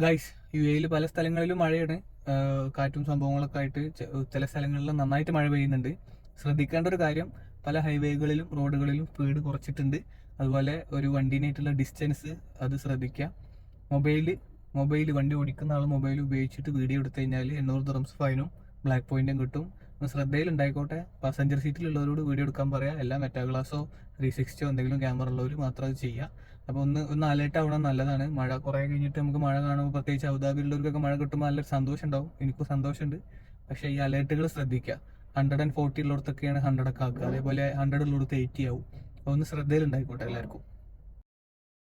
Guys, U എയിൽ പല സ്ഥലങ്ങളിലും മഴയാണ്. കാറ്റും സംഭവങ്ങളൊക്കെ ആയിട്ട് ചില സ്ഥലങ്ങളിൽ നന്നായിട്ട് മഴ പെയ്യുന്നുണ്ട്. ശ്രദ്ധിക്കേണ്ട ഒരു കാര്യം, പല ഹൈവേകളിലും റോഡുകളിലും സ്പീഡ് കുറച്ചിട്ടുണ്ട്. അതുപോലെ ഒരു വണ്ടീനായിട്ടുള്ള ഡിസ്റ്റൻസ് അത് ശ്രദ്ധിക്കുക. മൊബൈൽ വണ്ടി ഓടിക്കുന്ന ആൾ മൊബൈൽ ഉപയോഗിച്ചിട്ട് വീഡിയോ എടുത്തു കഴിഞ്ഞാൽ 800 ദിർഹംസ് ഫൈനും ബ്ലാക്ക് പോയിന്റും കിട്ടും. ശ്രദ്ധയിൽ ഉണ്ടായിക്കോട്ടെ. പാസഞ്ചർ സീറ്റിലുള്ളവരോട് വീഡിയോ എടുക്കാൻ പറയാം. എല്ലാം മെറ്റാ ഗ്ലാസോ 360 എന്തെങ്കിലും ക്യാമറ ഉള്ളവർ മാത്രം അത് ചെയ്യുക. അപ്പോൾ ഒന്ന് അലേർട്ട് ആവണം, നല്ലതാണ്. മഴ കുറേ കഴിഞ്ഞിട്ട് നമുക്ക് മഴ കാണുമ്പോൾ, പ്രത്യേകിച്ച് അബുദാബിയിലുള്ളവർക്കൊക്കെ മഴ കിട്ടുമ്പോൾ നല്ലൊരു സന്തോഷം ഉണ്ടാവും. എനിക്കും സന്തോഷമുണ്ട്. പക്ഷേ ഈ അലേർട്ടുകൾ ശ്രദ്ധിക്കുക. 140 ഉള്ളിടത്തൊക്കെയാണ് 100 ഒക്കെ ആക്കുക. അതേപോലെ 100 ഉള്ളിടത്ത് 80 ആവും. അപ്പോൾ ഒന്ന് ശ്രദ്ധയിൽ ഉണ്ടായിക്കോട്ടെ എല്ലാവർക്കും.